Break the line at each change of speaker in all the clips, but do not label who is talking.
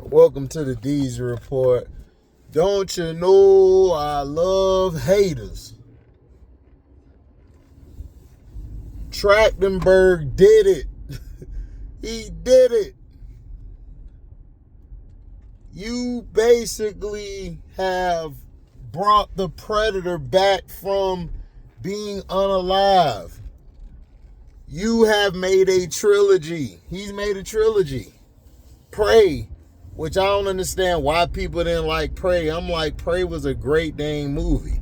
Welcome to the Deezy Report. Don't you know I love haters? Trachtenberg did it. He did it. You basically have brought the Predator back from being unalive. You have made a trilogy. He's made a trilogy. Prey, which I don't understand why people didn't like Prey. I'm like, Prey was a great dang movie.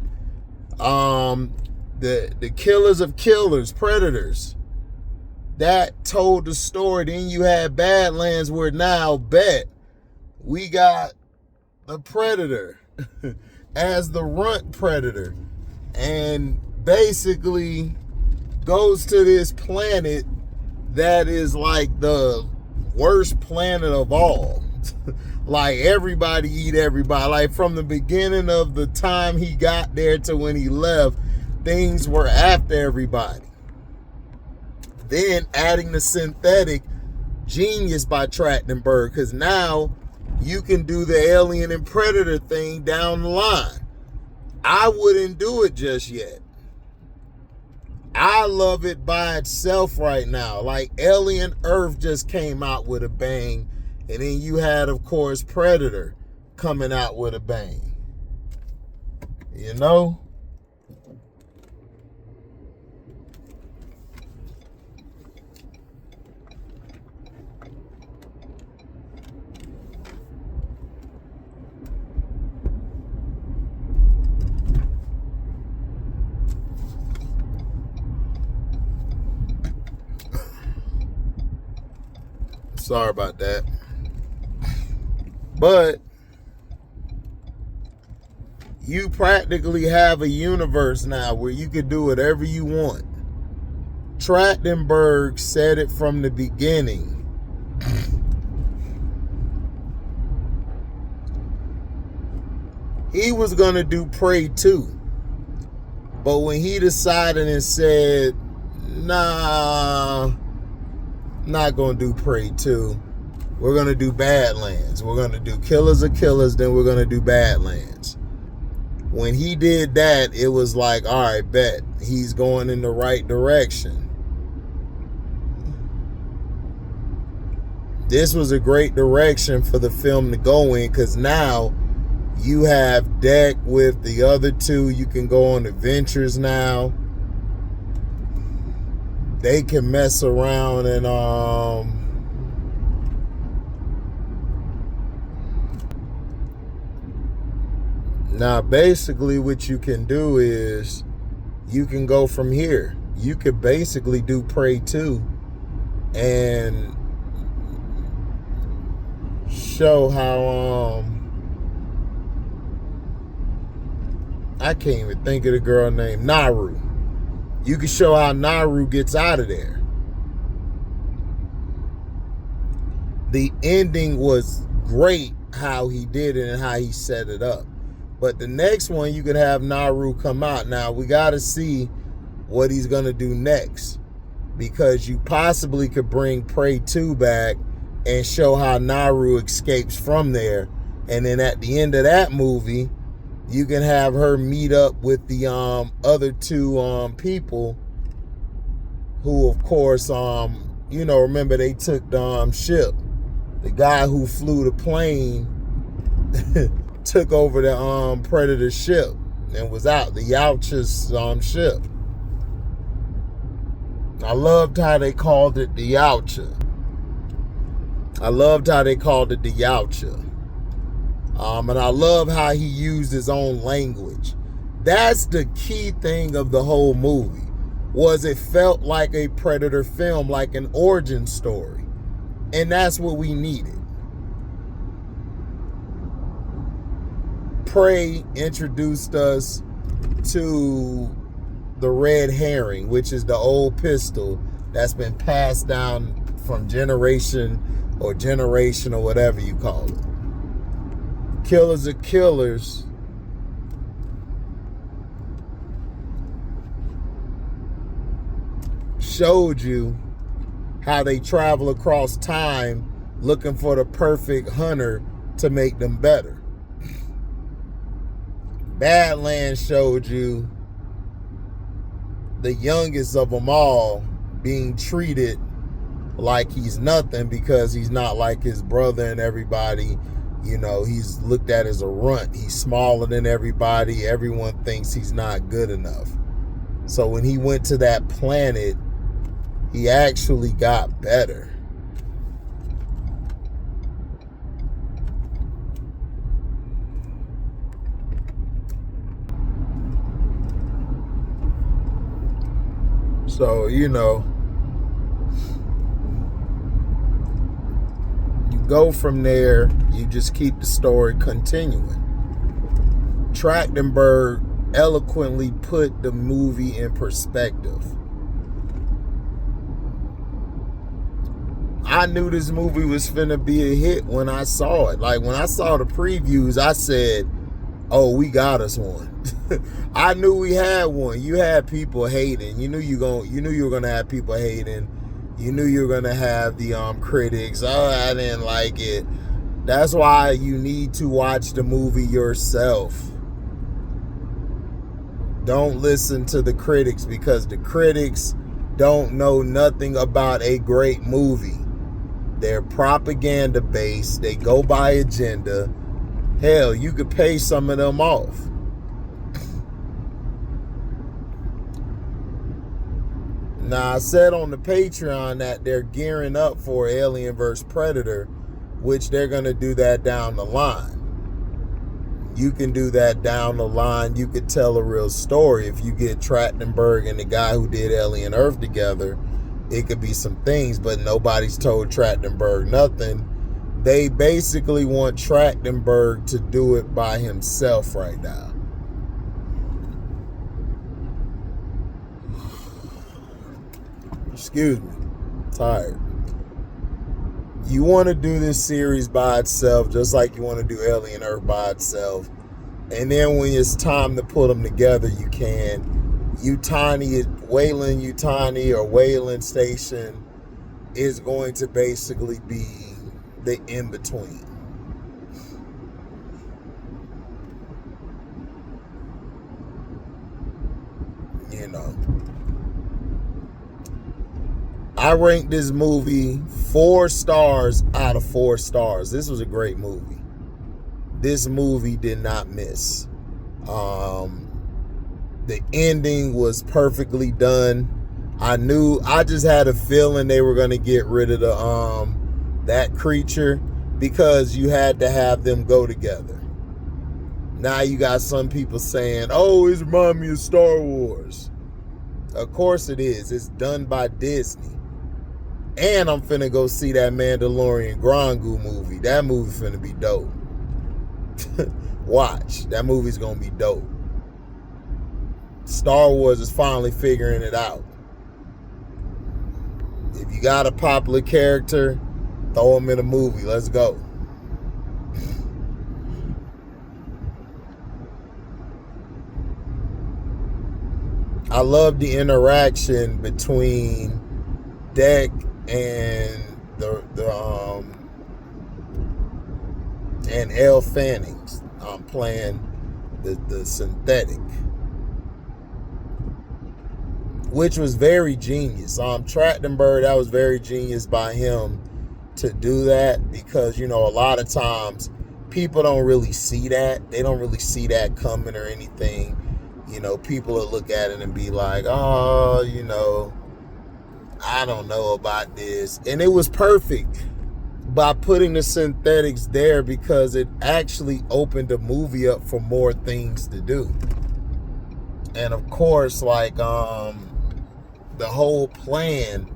The Killers of Killers, Predators, that told the story. Then you had Badlands, where now we got the Predator as the runt Predator, and basically goes to this planet that is like the worst planet of all. Like, everybody eat everybody. Like, from the beginning of the time he got there to when he left, things were after everybody. Then adding the synthetic, genius by Trachtenberg, because now you can do the Alien and Predator thing down the line. I wouldn't do it just yet. I love it by itself right now. Like, Alien Earth just came out with a bang. And then you had, of course, Predator coming out with a bang. You know? Sorry about that. But you practically have a universe now where you can do whatever you want. Trachtenberg said it from the beginning. He was going to do Prey 2. But when he decided and said, nah, not going to do Prey 2. We're going to do Badlands. We're going to do Killers of Killers, then we're going to do Badlands. When he did that, it was like, all right, bet. He's going in the right direction. This was a great direction for the film to go in, because now you have Deck with the other two. You can go on adventures now. They can mess around and now basically what you can do is you can go from here. You could basically do Prey 2 and show how I can't even think of the girl named Naru. You can show how Naru gets out of there. The ending was great, how he did it and how he set it up. But the next one, you could have Naru come out. Now, we got to see what he's going to do next, because you possibly could bring Prey 2 back and show how Naru escapes from there. And then at the end of that movie, you can have her meet up with the other two people who, of course, remember they took the ship. The guy who flew the plane took over the Predator ship and was out, the Yautja's ship. I loved how they called it the Yautja. And I love how he used his own language. That's the key thing of the whole movie, was it felt like a Predator film, like an origin story. And that's what we needed. Prey introduced us to the red herring, which is the old pistol that's been passed down from generation or whatever you call it. Killers of Killers showed you how they travel across time looking for the perfect hunter to make them better. Badlands showed you the youngest of them all being treated like he's nothing because he's not like his brother and everybody. You know, he's looked at as a runt. He's smaller than everybody. Everyone thinks he's not good enough. So when he went to that planet, he actually got better. So, you know, you go from there, you just keep the story continuing. Trachtenberg eloquently put the movie in perspective. I knew this movie was finna be a hit when I saw it. Like, when I saw the previews, I said, oh, we got us one. I knew we had one. You had people hating. You knew you were gonna have people hating. You knew you were gonna have the critics. Oh, I didn't like it. That's why you need to watch the movie yourself. Don't listen to the critics, because the critics don't know nothing about a great movie. They're propaganda based. They go by agenda. Hell, you could pay some of them off. Now, I said on the Patreon that they're gearing up for Alien vs. Predator, which they're going to do that down the line. You can do that down the line. You could tell a real story. If you get Trachtenberg and the guy who did Alien Earth together, it could be some things, but nobody's told Trachtenberg nothing. They basically want Trachtenberg to do it by himself right now. Excuse me. Tired. You want to do this series by itself, just like you want to do Alien Earth by itself. And then when it's time to put them together, you can. Wayland Yutani or Wayland Station is going to basically be the in-between. You know. I ranked this movie 4 stars out of 4 stars. This was a great movie. This movie did not miss. The ending was perfectly done. I just had a feeling they were going to get rid of that creature, because you had to have them go together. Now you got some people saying, oh, it reminds me of Star Wars. Of course it is. It's done by Disney. And I'm finna go see that Mandalorian Grogu movie. That movie finna be dope. Watch. That movie's gonna be dope. Star Wars is finally figuring it out. If you got a popular character, throw him in a movie. Let's go. I love the interaction between Deck and and Elle Fanning's playing the synthetic, which was very genius. Trachtenberg, that was very genius by him to do that, because, you know, a lot of times people don't really see that. They don't really see that coming or anything. You know, people will look at it and be like, oh, you know, I don't know about this. And it was perfect by putting the synthetics there, because it actually opened the movie up for more things to do. And of course, like, the whole plan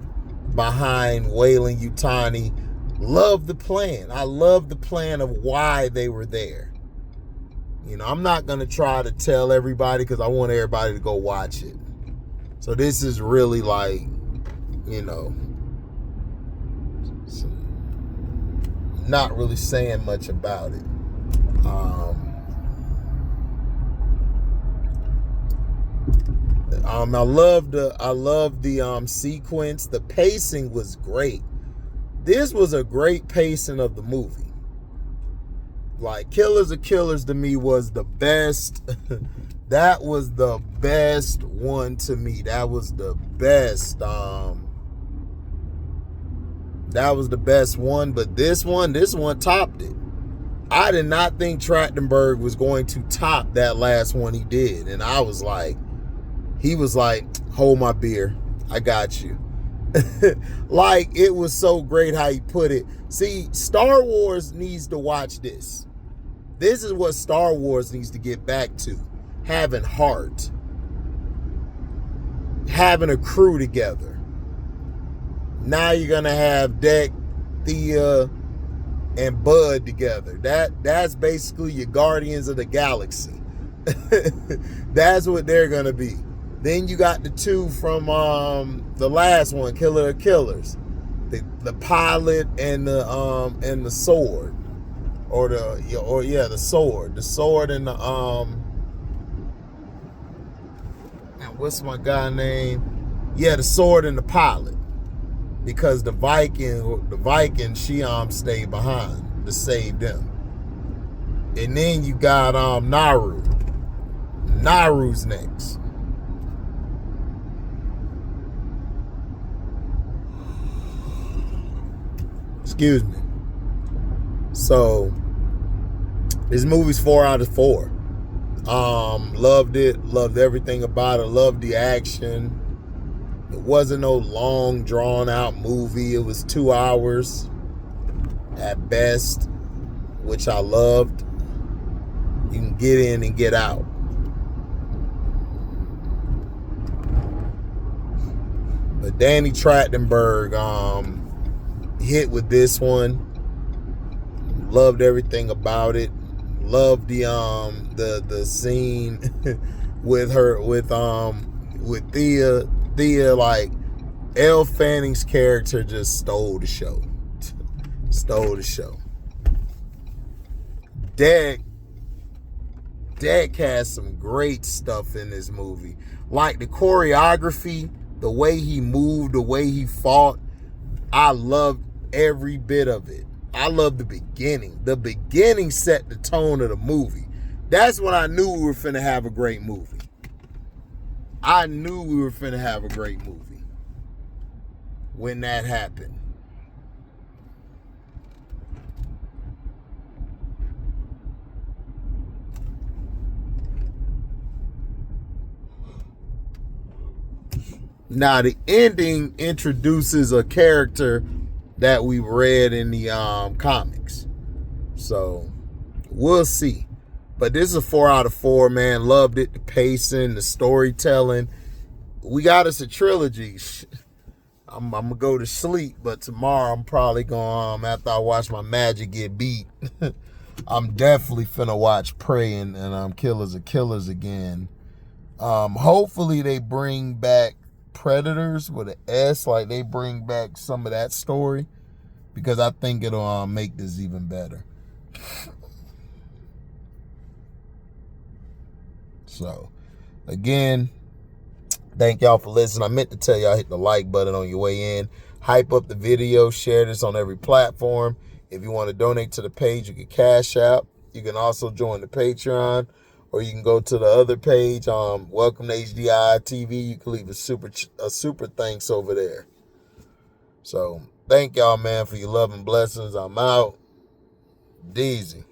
behind Wayland Yutani, love the plan. I love the plan of why they were there. You know, I'm not going to try to tell everybody, because I want everybody to go watch it. So this is really like, you know, not really saying much about it. I love the sequence. The pacing was great. This was a great pacing of the movie. Like, Killers of Killers to me was the best. That was the best one to me. That was the best. That was the best one. But this one topped it. I did not think Trachtenberg was going to top that last one he did. And I was like, he was like, hold my beer. I got you. Like, it was so great how he put it. See, Star Wars needs to watch this. This is what Star Wars needs to get back to. Having heart. Having a crew together. Now you're going to have Deck, Thea, and Bud together. That's basically your Guardians of the Galaxy. That's what they're going to be. Then you got the two from the last one, Killer of Killers. The pilot and the sword. The sword. The sword and the what's my guy name? Yeah, the sword and the pilot. Because the Viking, she stayed behind to save them. And then you got Naru. Naru's next. Excuse me. So this movie's 4 out of 4. Loved it. Loved everything about it. Loved the action. It wasn't no long, drawn-out movie. It was 2 hours at best, which I loved. You can get in and get out. But Danny Trachtenberg hit with this one. Loved everything about it. Loved the scene with her with Thea. Thea, like, Elle Fanning's character just stole the show. Stole the show. Deck has some great stuff in this movie. Like the choreography, the way he moved, the way he fought. I loved every bit of it. I love the beginning. The beginning set the tone of the movie. That's when I knew we were finna have a great movie. I knew we were finna have a great movie when that happened. Now, the ending introduces a character that we read in the comics. So, we'll see. But this is a 4 out of 4, man. Loved it. The pacing, the storytelling. We got us a trilogy. I'm going to go to sleep, but tomorrow I'm probably going, after I watch my Magic get beat, I'm definitely finna watch Prey and Killers of Killers again. Hopefully they bring back Predators with an S, like they bring back some of that story, because I think it'll make this even better. So, again, thank y'all for listening. I meant to tell y'all, hit the like button on your way in. Hype up the video. Share this on every platform. If you want to donate to the page, you can Cash App. You can also join the Patreon, or you can go to the other page. Welcome to HDiiTV. You can leave a super thanks over there. So, thank y'all, man, for your love and blessings. I'm out. Deezy.